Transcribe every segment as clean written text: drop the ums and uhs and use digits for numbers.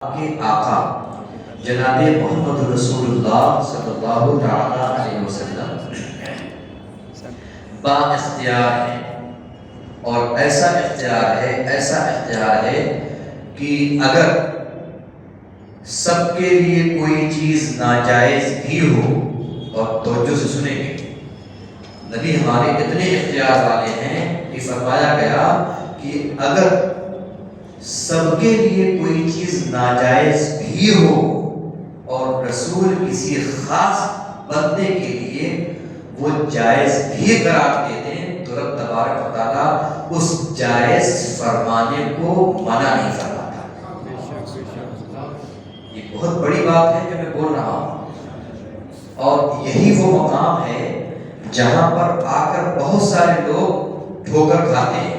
کے آقا جناب محمد رسول اللہ صلی اللہ تعالیٰ علیہ وسلم با اختیار ہے، اور ایسا اختیار ہے کہ اگر سب کے لیے کوئی چیز ناجائز بھی ہو، اور توجہ سے سنیں گے، نبی ہمارے اتنے اختیار والے ہیں کہ فرمایا گیا کہ اگر سب کے لیے کوئی چیز ناجائز بھی ہو اور رسول کسی خاص بندے کے لیے وہ جائز بھی قرار دے دیں تو رب تبارک و تعالیٰ اس جائز فرمانے کو منع نہیں فرماتا۔ یہ بہت بڑی بات ہے جو میں بول رہا ہوں، اور یہی وہ مقام ہے جہاں پر آ کر بہت سارے لوگ ٹھوکر کھاتے ہیں۔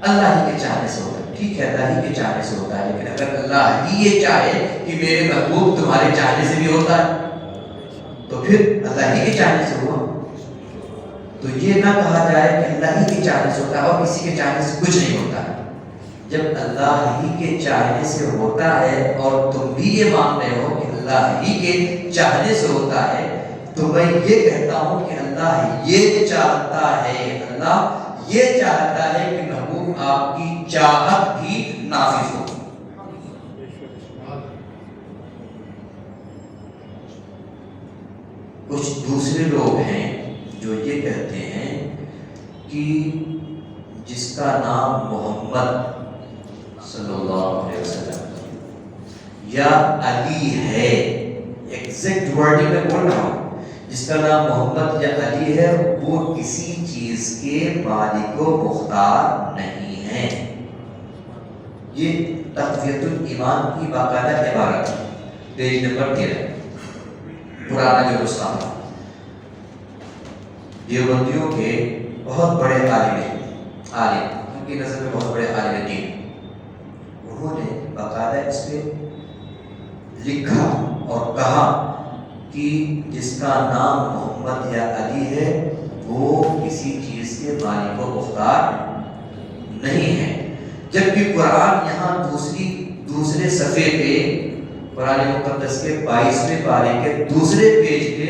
اللہ ہی کے چاہنے سے ہوتا ہے، ٹھیک ہے، اللہ ہی کے چاہنے سے ہوتا ہے، لیکن اگر اللہ ہی یہ چاہے کہ میرے محبوب تمہارے چاہنے سے بھی ہوتا ہے تو پھر اللہ ہی کے چاہنے سے ہوا۔ تو یہ نہ کہا جائے کہ اللہ ہی کے چاہنے سے ہوتا ہے اور کسی کے چاہنے سے کچھ نہیں ہوتا ہے۔ جب اللہ ہی کے چاہنے سے ہوتا ہے اور تم بھی یہ مان رہے ہو کہ اللہ ہی کے چاہنے سے ہوتا ہے، تو میں یہ کہتا ہوں کہ اللہ یہ چاہتا ہے، اللہ یہ چاہتا ہے کہ محبوب آپ کی چاہت بھی نافذ ہو۔ کچھ دوسرے لوگ ہیں جو یہ کہتے ہیں کہ جس کا نام محمد صلی اللہ علیہ وسلم یا علی ہے، ایگزیکٹ ورڈنگ میں بول رہا ہوں، جس کا نام محمد یا علی ہے وہ کسی چیز کے مالک و مختار نہیں ہے۔ یہ تقویۃ الایمان کی باقاعدہ عبارت ہے، پیج نمبر 13، پرانا جو نسخہ ہے۔ دیوبندیوں کے بہت بڑے عالم، ان کی نظر میں بہت بڑے عالم دین، انہوں نے باقاعدہ اس پہ لکھا اور کہا کہ جس کا نام محمد یا علی ہے وہ کسی چیز کے مالک و مختار نہیں ہے، جبکہ قرآن یہاں دوسرے صفحے پہ قرآن مقدس کے 22ویں پارے کے دوسرے پیج پہ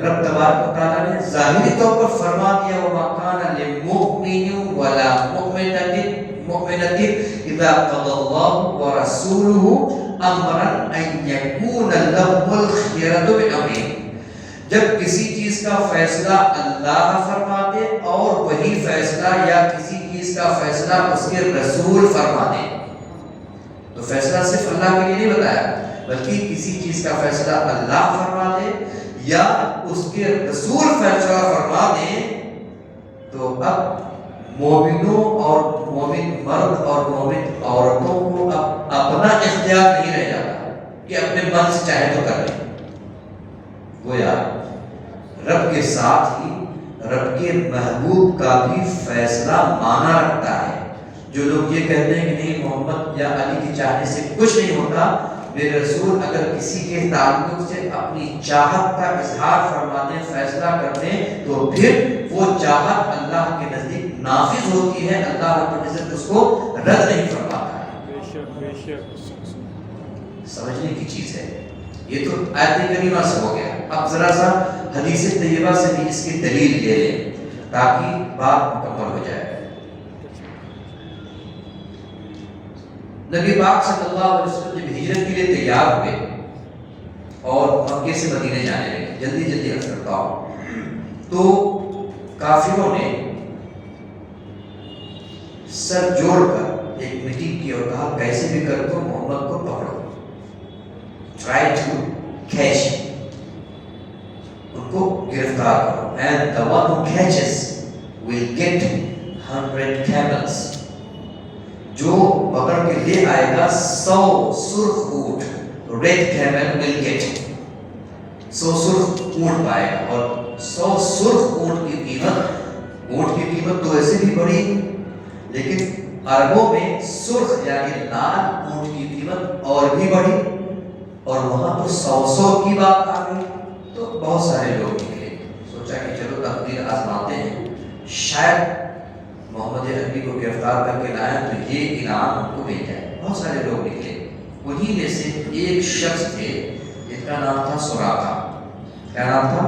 رب تبارک و تعالیٰ نے ظاہری طور پر فرما دیا وَمَا كَانَ لِلْمُؤْمِنِ وَلَا مُؤْمِنَةٍ إِذَا قَضَى اللَّهُ وَرَسُولُهُ أَمْرًا أَن يَكُونَ لَهُمُ الْخِيَرَةُ مِنْ أَمْرِهِمْ، جب کسی چیز کا فیصلہ اللہ فرما دے اور وہی فیصلہ یا کسی چیز کا فیصلہ اس کے رسول فرما دے، تو فیصلہ صرف اللہ کے لیے نہیں بتایا بلکہ کسی چیز کا فیصلہ اللہ فرما دے یا اس کے رسول فیصلہ فرما دیں، تو اب مومنوں اور مومن مرد اور مومن عورتوں کو اب اپنا اختیار نہیں رہ جاتا کہ اپنے من سے چاہے تو کر لیں، گویا رب کے ساتھ ہی رب کے محبوب کا بھی فیصلہ مانا رکھتا ہے۔ جو لوگ یہ کہتے ہیں کہ نہیں محمد یا علی کے چاہنے سے کچھ نہیں ہوتا، میرے رسول اگر کسی کے تعلق سے اپنی چاہت کا اظہار فرما دیں، فیصلہ کر دیں، تو پھر وہ چاہت اللہ کے نزدیک نافذ ہوتی ہے، اللہ رب العزت اس کو رد نہیں فرماتا ہے۔ سمجھنے کی چیز ہے، یہ تو آیت کریمہ سے ہو گیا۔ اب ذرا سا حدیث طیبہ سے بھی اس کی دلیل لے لیں تاکہ بات مکمل ہو جائے۔ نبی پاک صلی اللہ علیہ وسلم جب ہجرت کے لیے تیار ہوئے اور مکے سے مدینے جانے لگے، جلدی عرض کرتا ہوں، تو کافروں نے سر جوڑ کر ایک میٹنگ کی اور کہا کیسے بھی کر تو محمد کو پکڑو، try to catch him، ان کو گرفتار کرو، and the one who catches will get 100 camels، جو پکڑ کے لے آئے گا 100 سرخ اونٹ، ریڈ کیمل ول گیٹ، 100 سرخ اونٹ پائے گا، اور 100 سرخ اونٹ کی قیمت تو ایسے بھی بڑی، لیکن عربوں میں سرخ یعنی لال اونٹ کی قیمت اور بھی بڑی، اور وہاں تو 100 کی بات آ گئی، تو بہت سارے لوگ نکلے، سوچا کہ چلو تقدیر آزماتے ہیں، شاید محمد عربی کو گرفتار کر کے لایا تو یہ انعام ہم کو مل جائے۔ بہت سارے لوگ نکلے، انہی میں سے ایک شخص تھے جن کا نام تھا سراقہ. کیا نام تھا؟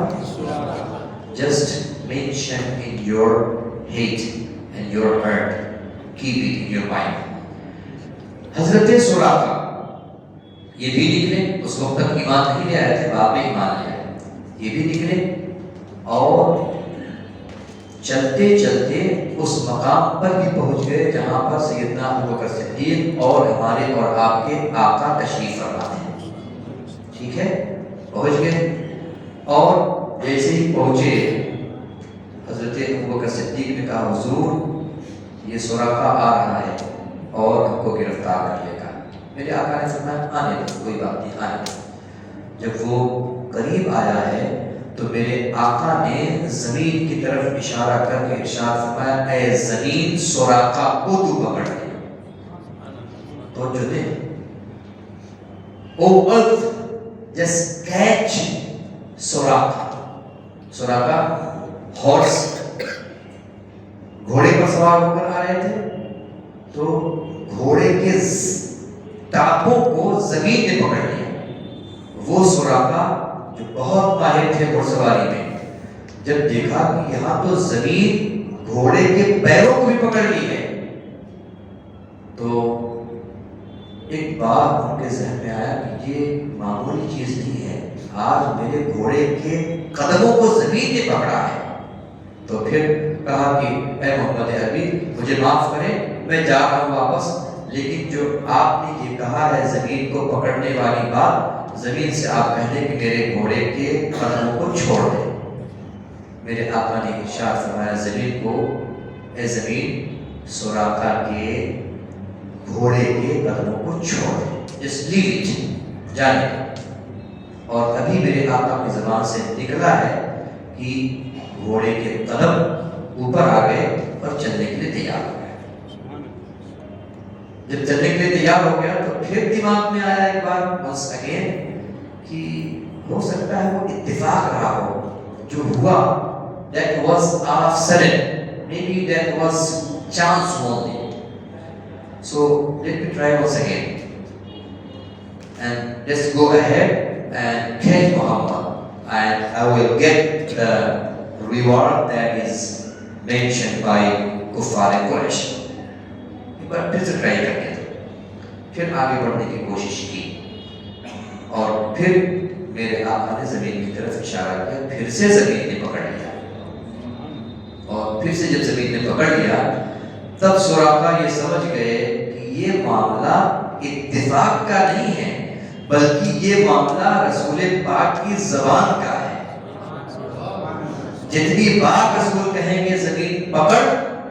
Just mention in your hate and your hurt. Keep it in your mind. حضرت سراقہ یہ بھی نکلے، اس وقت تک ایمان نہیں لے آئے تھے، بعد میں ایمان لے آئے. یہ بھی نکلے اور چلتے چلتے اس مقام پر بھی پہنچ گئے جہاں پر سیدنا ابوبکر صدیق اور ہمارے اور آپ کے آقا تشریف فرما تھے. ٹھیک ہے، پہنچ گئے اور جیسے ہی پہنچے حضرت ابوبکر صدیق نے کہا حضور یہ سراقہ آ رہا ہے اور ہم کو گرفتار کر لے گا. میرے آقا نے فرمایا آنے دو، کوئی بات نہیں، آنے دو. جب وہ قریب آیا ہے تو میرے آقا نے زمین کی طرف اشارہ کر کے ارشاد فرمایا اے زمین سراقہ کو تو پکڑ لے. تو جو دے او ارتھ جسٹ کیچ سراقہ. سراقہ ہارس گھوڑے پر سوار ہو کر آ رہے تھے تو گھوڑے کے ٹانپوں کو زمین نے پکڑ لیا. وہ سراقہ جو بہت ماہر تھے گھوڑ سواری میں، جب دیکھا کہ یہاں تو زمین گھوڑے کے پیروں کو بھی پکڑ لی ہے تو ایک بات ان کے ذہن میں آیا کہ یہ معمولی چیز نہیں ہے، آج میرے گھوڑے کے قدموں کو زمین نے پکڑا ہے. تو پھر کہا کہ اے محمد عربی مجھے معاف کریں، میں جا رہا ہوں واپس، لیکن جو آپ نے یہ کہا ہے زمین کو پکڑنے والی بات، زمین سے آپ کہہ دیں کہ میرے گھوڑے کے قدموں کو چھوڑ دیں. میرے آقا نے ارشاد فرمایا زمین کو اے زمین سراقہ کے گھوڑے کے قدموں کو چھوڑ دیں، جسٹ لیو اٹ، جانے. اور ابھی میرے آقا کی زبان سے نکلا ہے کہ گھوڑے کے قدم اوپر آ گئے اور چلنے کے لیے تیار ہو گئے. جب چلنے کے لیے تیار ہو گیا تو پھر دماغ میں آیا ایک بار once again کہ ہو سکتا ہے وہ اتفاق رہا ہو جو ہوا. That was out of sudden. Maybe that was chance only. So let me try once again. And let's go ahead and catch Muhammad, and I will get the reward that is mentioned by Kuffar Quraysh. ایک بار پھر سے try کر کے پھر آگے بڑھنے کی کوشش کی اور پھر میرے آقا نے زمین کی طرف اشارہ کیا. پھر سے زمین نے پکڑ لیا اور پھر سے جب زمین نے پکڑ لیا تب سراقہ یہ سمجھ گئے کہ یہ معاملہ اتفاق کا نہیں ہے بلکہ یہ معاملہ رسول پاک کی زبان کا ہے. جتنی بار رسول کہیں گے زمین پکڑ،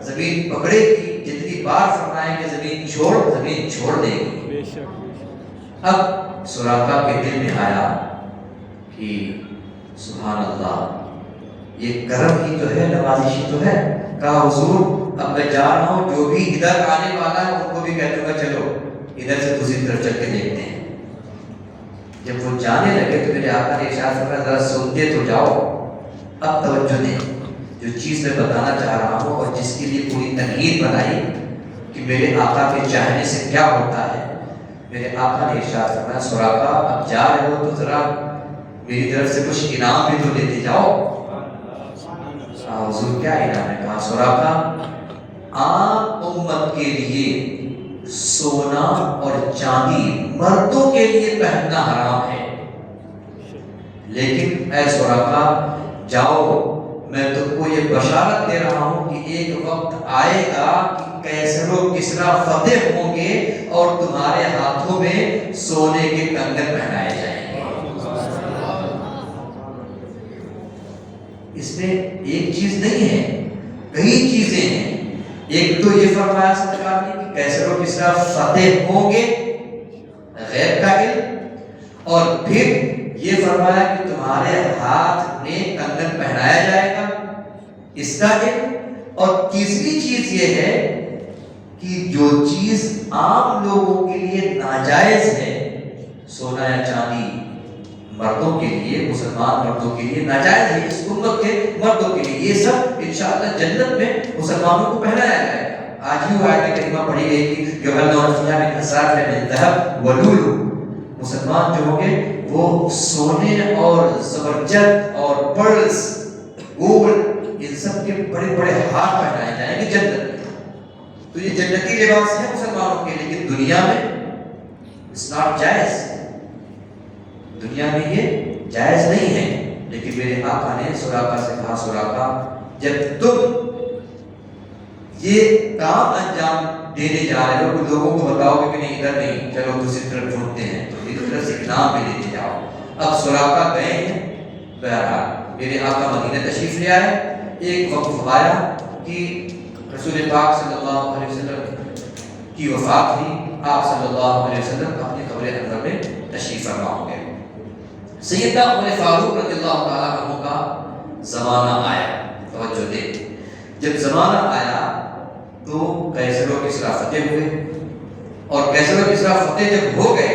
زمین پکڑے گی، جتنی بار فرمائیں گے زمین چھوڑ، زمین چھوڑ دے گی. اب سراقہ کے دل میں آیا کہ سبحان اللہ یہ کرم ہی تو ہے، نوازش ہی تو ہے. کہا حضور اب میں جا رہا ہوں، جو بھی ادھر آنے والا ہے ان کو بھی کہہ دوں گا چلو ادھر سے دوسری طرف چل کے دیکھتے ہیں. جب وہ جانے لگے تو میرے آقا نے ارشاد فرمایا ذرا سنتے تو جاؤ، اب توجہ دیں. جو چیز میں بتانا چاہ رہا ہوں اور جس کے لیے پوری تمہید بنائی کہ میرے آقا کے چاہنے سے کیا ہوتا ہے، میرے آقا نے ارشاد فرمایا سراقہ اب جا رہے ہو تو ذرا میری طرف سے کچھ انعام بھی تو لیتے جاؤ. حضور کیا انعام ہے؟ کہا سراقہ عام امت کے لیے سونا اور چاندی مردوں کے لیے پہننا حرام ہے، لیکن اے سراقہ جاؤ، میں تم کو یہ بشارت دے رہا ہوں کہ ایک وقت آئے گا کہ کیسر و کسریٰ فتح ہوں گے اور تمہارے ہاتھوں میں سونے کے کنگن پہنائے جائیں گے. اس میں ایک چیز نہیں ہے، کئی چیزیں ہیں. ایک تو یہ فرمایا سرکار نے کہ کیسر و کسریٰ فتح ہوں گے، غیب کا علم، اور پھر یہ فرمایا کہ تمہارے ہاتھ میں کنگن پہنایا جائے گا، اس کا علم. اور تیسری چیز یہ ہے کہ جو چیز عام لوگوں کے لیے ناجائز ہے، سونا یا چاندی مردوں کے لیے، مسلمان مردوں کے لیے ناجائز ہے، اس امت کے مردوں کے لیے، یہ سب انشاءاللہ جنت میں مسلمانوں کو پہنایا جائے گا. آج ہی وہ آیت کریمہ پڑھی گئی کہ یحلون فیہا من اساور من ذهب ولولو، مسلمان جو ہوں گے وہ سونے اور زبرجد اور پرلز گولڈ ان سب کے بڑے بڑے ہار پہنائے جائیں گے جنت میں. تو یہ جنتی لباس ہے مسلمانوں کے، لیکن دنیا میں اٹس ناٹ جائز، دنیا میں یہ جائز نہیں ہے. لیکن میرے آقا نے سراقہ سے کہا سراقہ جب تم یہ کام انجام دینے جا رہے ہو تو لوگوں کو بتاؤ کہ نہیں ادھر نہیں، چلو دوسری طرف ڈھونڈتے ہیں، تو ایک طرف سے انعام بھی لیتے جاؤ. اب سراقہ گئے ہیں. بہرحال میرے آقا مدینہ تشریف لے آئے. ایک وقت آیا کہ رسول پاک صلی اللہ علیہ وسلم کی وفات ہوئی. آپ صلی اللہ علیہ وسلم اپنے قبر انور میں تشریف فرما ہو گئے. سیدنا عمر فاروق رضی اللہ تعالیٰ عنہ کا زمانہ آیا. توجہ دے، جب زمانہ آیا تو قیصر و کسریٰ فتح ہوئے، اور قیصر و کسریٰ فتح جب ہو گئے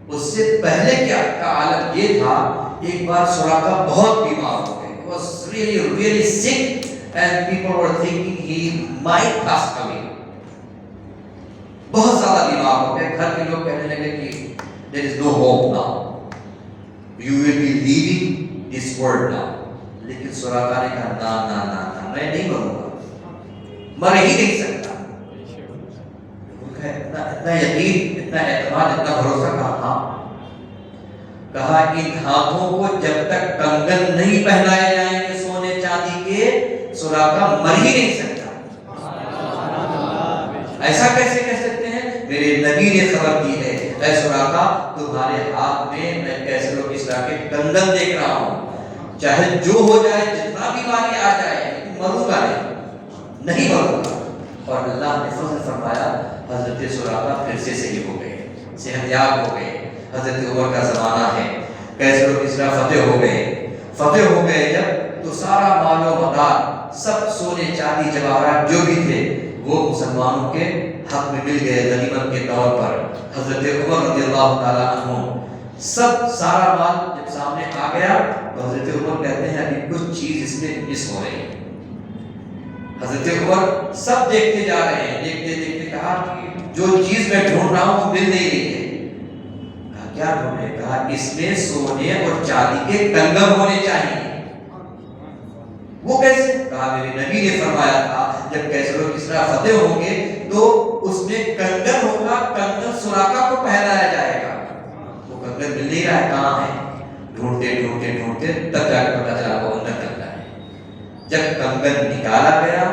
اس سے پہلے کیا کا عالم یہ تھا، ایک بار سراقہ بہت بیمار ہو گئے. He was really sick and people were thinking he might pass away. بہت زیادہ بیمار ہو گئے. گھر کے لوگ کہنے لگے کہ there is no hope now, you will be leaving this world now. لیکن سراقہ نے کہا نا نا نا نا، میں نہیں مروں گا، مر ہی نہیں سکتا. اتنا یقین، اتنا اعتماد، اتنا بھروسہ. کہا ان ہاتھوں کو جب تک کنگن نہیں پہنائے جائیں گے سونے چاندی کے، سراقہ مر ہی نہیں سکتا. ایسا کیسے کہہ سکتے ہیں؟ میرے نبی نے خبر دی ہے، اے سراقہ تمہارے ہاتھ میں میں قیصر و کسریٰ کے کنگن دیکھ رہا ہوں، چاہے جو ہو جائے، جتنا بیماری آ جائے، مروں گا نہیں مروں گا. اور اللہ نے فضل فرمایا، حضرت سراقہ پھر سے صحیح ہو گئے، صحت یاب ہو گئے. حضرت عمر کا زمانہ ہے، قیصر و کسریٰ فتح ہو گئے جب، تو سارا مال و مدار، سب سونے چاندی جواہرات جو بھی تھے وہ مسلمانوں کے حق میں مل گئے غنیمت کے طور پر. حضرت عمر رضی اللہ تعالیٰ عنہ سب سارا مال جب سامنے آ گیا تو حضرت عمر کہتے ہیں ابھی کچھ چیز اس میں مس ہو رہی ہے. حضرت عمر سب دیکھتے جا رہے ہیں، دیکھتے دیکھتے کہا کہ جو چیز میں ڈھونڈ رہا ہوں وہ مل نہیں رہی ہے. کہا کیا ڈھونڈ رہے؟ کہا اس میں سونے اور چاندی کے کنگن ہونے چاہیے. وہ کیسے؟ کہا میرے نبی نے فرمایا تھا جب قیصر و کسریٰ فتح ہوں گے تو اس میں کنگن ہوگا، کنگن سراقہ کو پہنایا جائے گا. وہ کنگن مل نہیں رہا ہے، کہاں ہے؟ ڈھونڈتے ڈھونڈتے ڈھونڈتے تب جا کے پتا چلا وہ اندر کنگن ہے. جب کنگن نکالا گیا،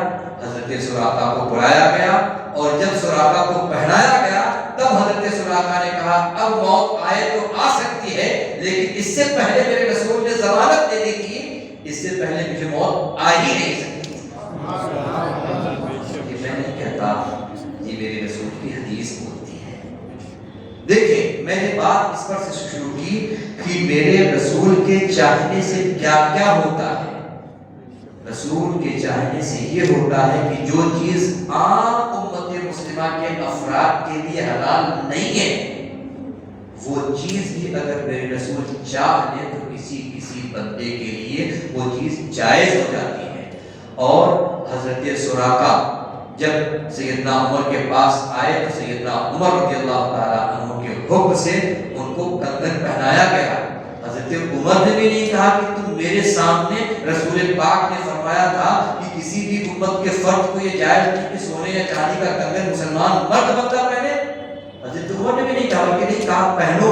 حضرت سراقہ کو بلایا گیا، اور جب سراقہ کو پہنایا گیا تب حضرت سراقہ نے کہا اب موت آئے تو آ سکتی ہے، لیکن اس سے پہلے میرے رسول نے ضمانت دے دی تھی، اس سے پہلے مجھے موت آ ہی نہیں سکتی. یہ میں نہیں کہتا، یہ میرے رسول کی حدیث بولتی ہے. دیکھیں میں نے بات اس پر سے شروع کی کہ میرے رسول کے چاہنے سے کیا کیا ہوتا ہے. رسول کے چاہنے سے یہ ہوتا ہے کہ جو چیز عام امت مسلمہ کے افراد کے لیے حلال نہیں ہے، وہ چیز بھی اگر میرے رسول چاہ لے تو کسی بندے کے لیے وہ چیز جائز ہو جاتی ہے. اور حضرت سراقہ جب سیدنا عمر کے پاس آئے تو سیدنا عمر رضی اللہ تعالیٰ عنہ کے حکم سے ان کو کنگن پہنایا گیا. حضرت عمر نے بھی نہیں کہا کہ تم میرے سامنے، رسول پاک نے فرمایا تھا کہ کسی بھی امت کے فرد کو یہ جائز نہیں کہ سونے یا چاندی کا کنگن مسلمان مرد بندہ پہنے. حضرت عمر نے بھی نہیں کہا کہ نہیں، کہا پہنو،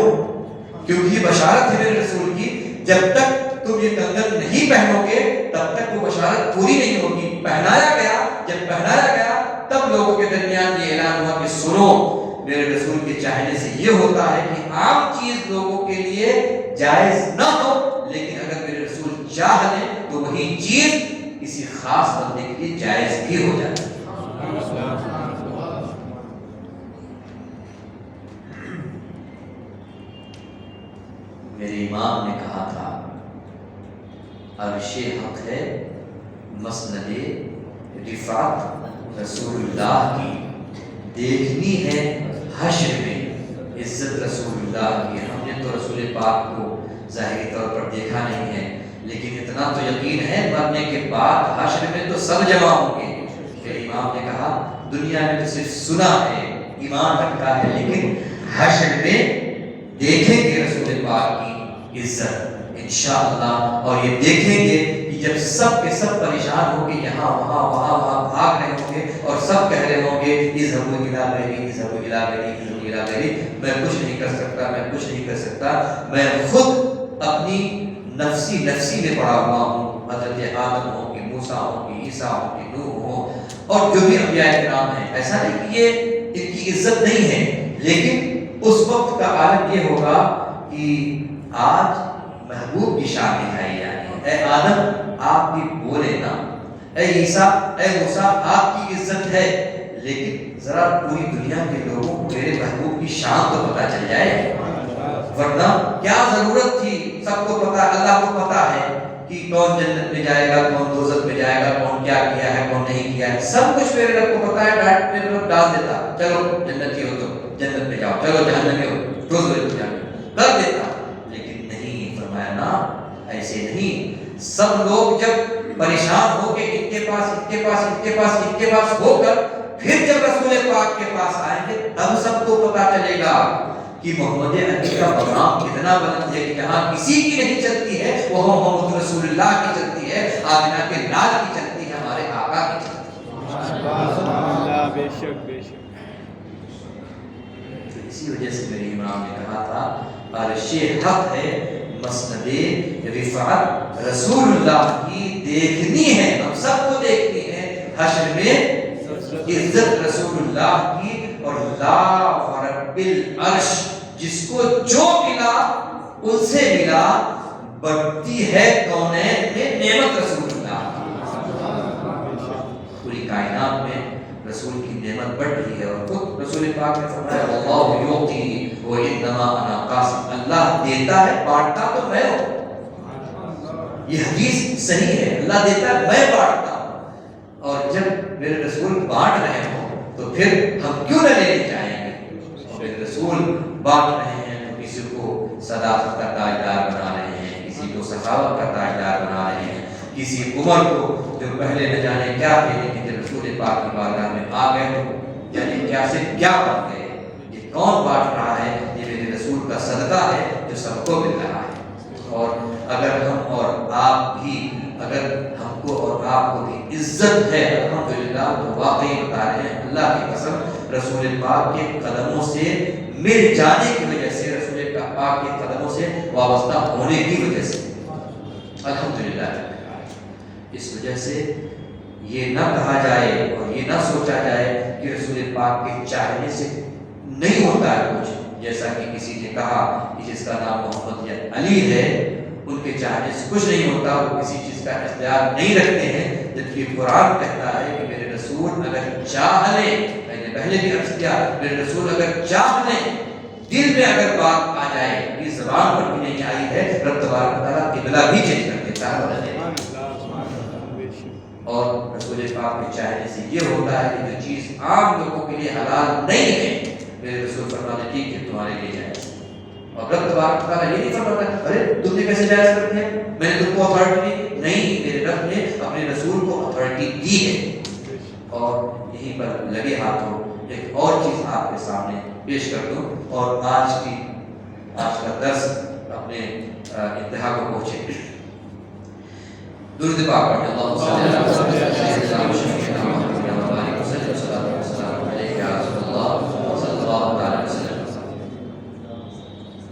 کیونکہ یہ بشارت ہے میرے رسول کی، جب تک تم یہ کنگن نہیں پہنو گے تب تک وہ بشارت پوری نہیں ہوگی. پہنایا گیا، جب پہنایا گیا تب لوگوں کے درمیان یہ اعلان ہوا کہ سنو، میرے رسول کے چاہنے سے یہ ہوتا ہے کہ عام چیز لوگوں کے لیے جائز نہ ہو، لیکن اگر میرے رسول چاہ لیں تو وہی چیز کسی خاص بندے کے لیے جائز بھی ہو جاتی ہے. میرے امام نے کہا تھا عرش حق ہے مسند رفعت رسول اللہ کی، دیکھنی ہے حشر میں عزت رسول اللہ کی. ہم نے تو رسول پاک کو ظاہری طور پر دیکھا نہیں ہے، لیکن اتنا تو یقین ہے مرنے کے بعد حشر میں تو سب جمع ہوں گے. امام نے کہا دنیا میں تو صرف سنا ہے، ایمان رکھا ہے، لیکن حشر میں دیکھیں گے رسول پاک کی عزت انشاءاللہ، اور یہ دیکھیں گے کہ جب سب کے سب پریشان ہوں گے، یہاں وہاں وہاں وہاں بھاگ رہے ہوں گے اور سب کہہ رہے ہوں گے اذهبوا الی غیری، اذهبوا الی غیری، اذهبوا الی غیری، میں کچھ نہیں کر سکتا، میں کچھ نہیں کر سکتا، میں خود اپنی نفسی میں پڑا ہوا ہوں، حضرت آدم ہو کہ موسیٰ ہو کہ عیسیٰ ہو کہ نوح ہو اور جو بھی انبیاء کرام ہیں، ایسا نہیں کہ یہ ان کی عزت نہیں ہے، لیکن اس وقت کا عالم یہ ہوگا کہ آج محبوب کی شان دکھائی جائے، اے آدم آپ بھی بولے نا، اے عیسیٰ اے موسیٰ آپ کی عزت ہے، لیکن ذرا پوری دنیا کے لوگوں کو میرے محبوب کی شان تو پتہ چل جائے، ورنہ کیا ضرورت تھی؟ سب کو پتا، اللہ کو پتا ہے کہ کون جنت میں جائے گا، کون دوزخ میں جائے گا، کون کیا کیا ہے، کون نہیں کیا ہے، سب کچھ میرے رب کو پتا ہے، ڈائریکٹ میرے رب ڈال دیتا، چلو جنتی ہو تو جنت میں جاؤ، چلو جہنمی ہو دوزخ میں جاؤ، کر دیتا، لیکن نہیں، فرمایا نا ایسے نہیں، سب لوگ جب پریشان ہو کے ان کے پاس ہو کر پھر جب رسول پاک کے پاس آئیں گے تب سب کو پتا چلے گا کہ محمد عربی کا مقام کتنا بلند ہے، کہ جہاں کسی کی نہیں چلتی ہے وہ محمد رسول اللہ کی چلتی ہے، آمنہ کے لال کی چلتی ہے، ہمارے آقا کی چلتی ہے۔ بے شک بے شک۔ تو اسی وجہ سے میری امام نے کہا تھا عرش حق ہے، مسند رفعت رسول اللہ کی دیکھنی ہے، ہم سب کو دیکھنی ہے، حشر میں عزت رسول اللہ کی، اور لا ورب العرش جس کو جو ملا ان سے ملا، بڑھتی ہے کونین میں نعمت رسول اللہ، پوری کائنات میں رسول کی نعمت بڑھ رہی ہے، اور خود رسول پاک نے فرمایا اللہ یعطی وانما انا قاسم، اللہ دیتا ہے بانٹتا تو میں ہوں، یہ حدیث صحیح ہے، اللہ دیتا ہے میں بانٹتا ہوں، اور جب میرے رسول بانٹ رہے ہوں تو پھر ہم کیوں نہ لینے چاہیں گے، اور میرے رسول بانٹ رہے ہیں تو کسی کو صداقت کا تاجدار بنا رہے ہیں، کسی کو سخاوت کا تاجدار بنا رہے ہیں، کسی عمر کو جو پہلے نہ جانے کیا تھے لیکن جب رسول پاک کی بارگاہ میں آ گئے تو یعنی کیا سے کیا بن گئے، یہ کون بانٹ رہا ہے، یہ میرے رسول کا صدقہ ہے جو سب کو مل رہا ہے، اور اگر ہم اور آپ بھی، اگر ہم کو اور آپ کو بھی عزت ہے الحمدللہ، تو واقعی بتا رہے ہیں اللہ کی قسم رسول پاک کے قدموں سے مل جانے کی وجہ سے، رسول پاک کے قدموں سے وابستہ ہونے کی وجہ سے الحمدللہ، اس وجہ سے یہ نہ کہا جائے اور یہ نہ سوچا جائے کہ رسول پاک کے چاہنے سے نہیں ہوتا ہے کچھ، جیسا کہ کسی نے کہا کہ جس کا نام محمد یا علی ہے ان کے چاہنے سے کچھ نہیں ہوتا، وہ کسی چیز کا اختیار نہیں رکھتے ہیں، جبکہ قرآن کہتا ہے کہ میرے رسول اگر چاہ لیں، میں نے پہلے بھی عرض کیا، میرے رسول اگر چاہ لیں، دل میں اگر بات آ جائے، یہ زبان پر بھی نہیں آئی ہے، رب تبارک و تعالیٰ قبلہ بھی چینج کر دیتا ہے، اور رسول پاک کے چاہنے سے یہ ہوتا ہے کہ جو چیز عام لوگوں کے لیے حلال نہیں ہے، میرے رسول فرماتے ہیں ٹھیک ہے تمہارے لیے جائز، اور رب تبارک و تعالیٰ یہ نہیں فرماتا ارے تم نے کیسے جائز کر دیا، میں نے تم کو اتھارٹی دی نہیں، میرے رب نے اپنے رسول کو اتھارٹی دی ہے، اور یہیں پر لگے ہاتھوں ایک اور چیز آپ کے سامنے پیش کر دوں، اور آج کا درس اپنے انتہا کو پہنچے، درود پاک پڑھیں، اللہم صلی اللہ علیہ وسلم۔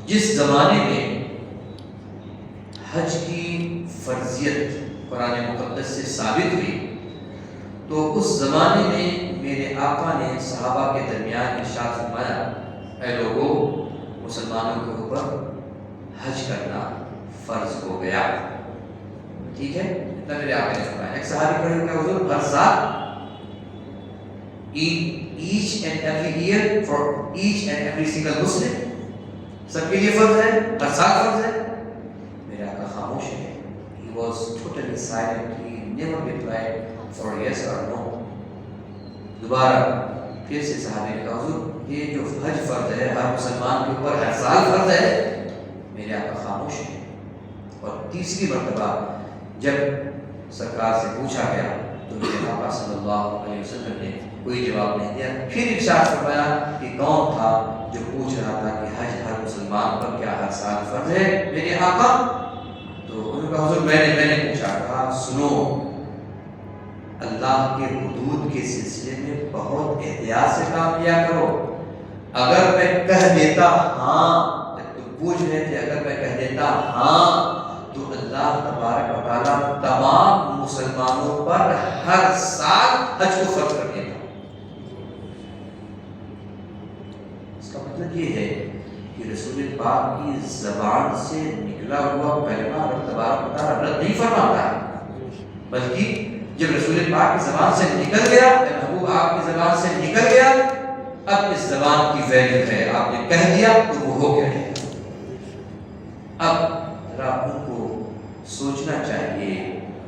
جس زمانے میں حج کی فرضیت قرآن مقدس سے ثابت ہوئی تو اس زمانے میں میرے آقا نے صحابہ کے درمیان ارشاد فرمایا، اے لوگوں مسلمانوں کے اوپر حج کرنا فرض ہو گیا، ٹھیک ہے، اتنا میرے آقا نے فرمایا۔ ایک صحابی کھڑے ہو گئے، حضور ہر سال each and every year for each and every single Muslim سب کے لیے فرض ہے، ہر سال فرض ہے؟ میرے آقا خاموش ہے، he was totally silent, he never replied for yes or no۔ دوبارہ پھر سے صحابی نے کہا، حضور یہ جو حج فرض ہے ہر مسلمان کے اوپر ہر سال فرض ہے؟ میرے آقا خاموش ہے، اور تیسری مرتبہ جب سرکار سے پوچھا گیا تو میرے آقا صلی اللہ علیہ وسلم نے کوئی جواب نہیں دیا. پھر ارشاد فرمایا کہ کون تھا جو پوچھ رہا تھا کہ حج ہر مسلمان پر کیا ہر سال فرض ہے میرے آقا؟ تو انہوں نے کہا حضور میں نے پوچھا. کہا سنو، اللہ کے حدود کے سلسلے میں بہت احتیاط سے کام لیا کرو. اگر میں کہہ دیتا ہاں، جب تم پوچھ رہے تھے، اگر میں کہہ دیتا ہاں تو اللہ تبارک و تعالیٰ تمام مسلمانوں پر ہر سال حج کو فرض کر دے گا. اس کا مطلب یہ ہے کہ رسول پاک کی زبان سے نکلا ہوا کلمہ اللہ تبارک و تعالیٰ رد نہیں فرماتا ہے، بلکہ جب رسول پاک کی زبان سے نکل گیا، محبوب آپ کی زبان سے نکل گیا، اب اس زبان کی ویلیو ہے. آپ نے کہہ دیا تو وہ ہو گیا ہے. اب ذرا ان کو سوچنا چاہیے،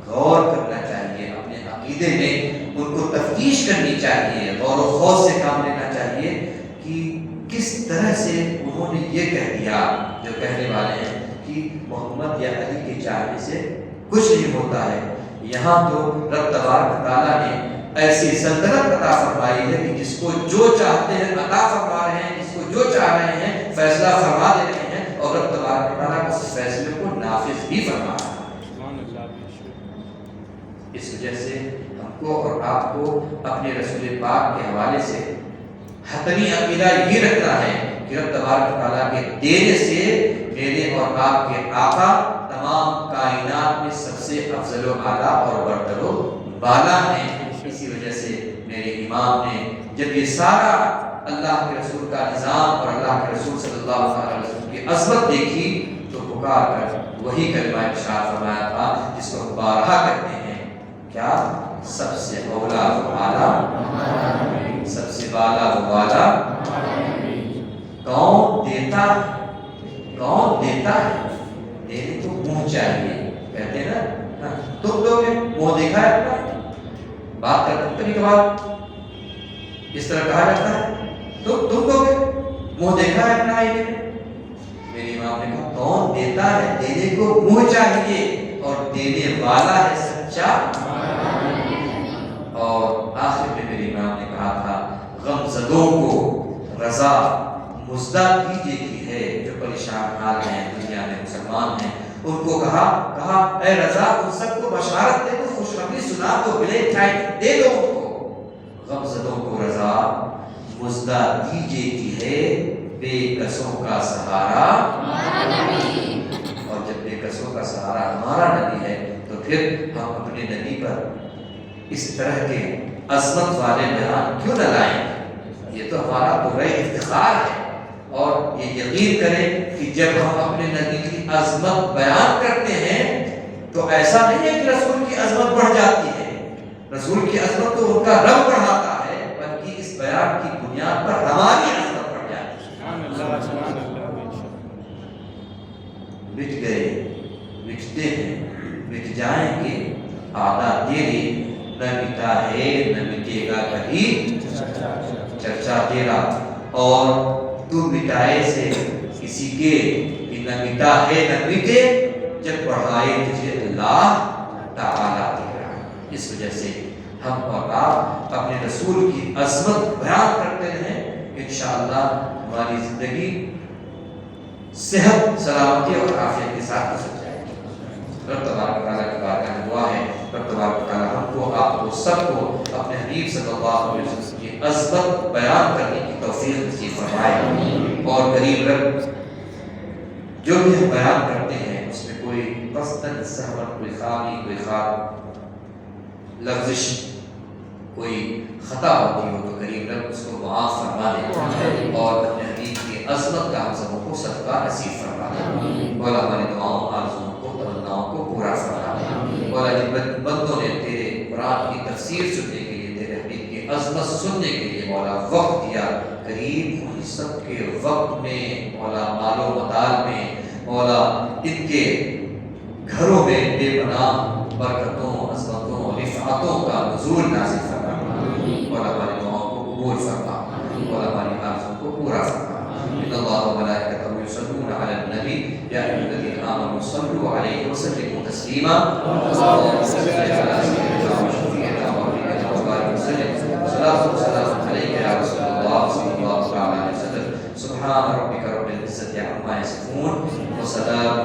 غور کرنا چاہیے، اپنے عقیدے میں ان کو تفتیش کرنی چاہیے، غور و خوض سے کام لینا چاہیے کہ کس طرح سے انہوں نے یہ کہہ دیا جو کہنے والے ہیں کہ محمد یا علی کے چاہنے سے کچھ نہیں ہوتا ہے. یہاں تو رب تبارک تعالیٰ نے ایسی سلطنت عطا فرمائی ہے کہ جس کو جو چاہتے ہیں عطا فرما رہے ہیں، جس کو جو چاہ رہے ہیں فیصلہ فرما دے رہے ہیں، اور رب تبارک تعالیٰ اس فیصلے کو نافذ بھی فرما رہا ہے. اس وجہ سے ہم کو اور آپ کو اپنے رسول پاک کے حوالے سے حتمی عقیدہ یہ رکھنا ہے کہ رب تبارک تعالیٰ کے دینے سے میرے اور آپ کے آقا تمام کائنات میں سب سے افضل و اعلیٰ اور برتر و بالا ہیں. اسی وجہ سے میرے امام نے جب یہ سارا اللہ کے رسول کا نظام اور اللہ کے رسول صلی اللہ علیہ وسلم کی عظمت دیکھی تو پکار کر وہی کلمہ ارشاد فرمایا تھا جس کو بارہا کرتے ہیں، کیا؟ سب سے اولا و اعلیٰ، سب سے بالا و بالا کون دیتا ہے؟ کون دیتا ہے؟ دینے تو منہ چاہیے، کہتے ہیں نا تم دو گے، منہ دیکھا ہے اپنا؟ بات کرتے ہیں کبھی کبھار اس طرح کہا جاتا ہے تم دو گے، منہ دیکھا ہے اپنا؟ آئیے میرے امام نے کہا کون دیتا ہے؟ دینے کو منہ چاہیے، اور دینے والا ہے سچا. اور آخر میں میرے امام نے کہا تھا غم زدوں کو رضا مزدہ دیجیے کی ہے، جو پریشان حال ہیں دنیا میں مسلمان ہیں، ان کو کہا اے رضا ان سب کو بشارت دے دو، خوشخبری سنا دو، بلیک ٹائٹ دے دو ان کو. غم زدوں کو رضا مزدہ دیجیے کی ہے، بے کسوں کا سہارا ہمارا نبی. اور جب بے کسوں کا سہارا ہمارا نبی ہے تو پھر ہم اپنے نبی پر اس طرح کے عظمت والے بیان کیوں نہ لائیں؟ یہ تو ہمارا پورا افتخار ہے. اور یہ یقین کریں کہ جب ہم اپنے نبی کی عظمت بیان کرتے ہیں تو ایسا نہیں ہے کہ رسول کی عظمت بڑھ جاتی ہے. رسول کی عظمت تو ان کا رب بڑھاتا ہے، بلکہ اس بیان کی بنیاد پر ہماری عظمت بڑھ جاتی ہے. مٹ گئے، مٹتے ہیں، مٹ جائیں گے آدھا تیرے، نہ مٹا ہے نہ مٹے گا کبھی چرچا تیرا. اور تو مٹائے سے کسی کے کہ نہ مٹا ہے نہ مٹے، جب پڑھائے تجھے اللہ تعالیٰ تیرا. اس وجہ سے ہم اور آپ اپنے رسول کی عظمت بیان کرتے رہیں، انشاءاللہ ہماری زندگی صحت، سلامتی اور عافیت کے ساتھ گزر جائے گی. رب تبارک تعالیٰ کی بارگاہ میں دعا ہے، رب تبارک تعالیٰ ہم کو، آپ کو، سب کو اپنے حبیب صلی اللہ علیہ وسلم کی عظمت بیان کرنے کی توفیق نصیب فرمائے. اور قریب رب جو بھی ہم بیان کرتے ہیں اس میں کوئی قصداً سہوا، کوئی خامی، کوئی خواب، لغزش، کوئی خطا ہوتی ہو تو قریب رب اس کو معاف فرما دے، اور اپنے حبیب کی عظمت کا ہم سبوں کو صدقہ نصیب فرما دے. مولا ہماری دعاؤں، آرزوؤں کو، تمناؤں کو پورا فرما دے. مولا جن بندوں نے تیرے قرآن کی تفسیر سننے کے لیے، تیرے حبیب کی عظمت سننے کے لیے مولا وقت دیا، قریب ان سب کے وقت میں مولا مال و متال میں مولا ان کے گھروں میں بے پناہ برکتوں، عظمتوں، رفعتوں کا نزول نازل فرما. مولا ہماری دعاؤں کو قبول فرما، مولا ہماری آرزوؤں کو پورا فرما. ان اللہ و ملائکتہ یصلون علی النبی یا ایھا الذین آمنوا صلوا علیہ وسلموا تسلیما. اللهم صل علی سیدنا و شفیعنا صلاۃ و سلام علیک یا رسول اللہ صلی اللہ تعالی علیہ وسلم. سبحان ربک رب العزت عما یصفون وسلام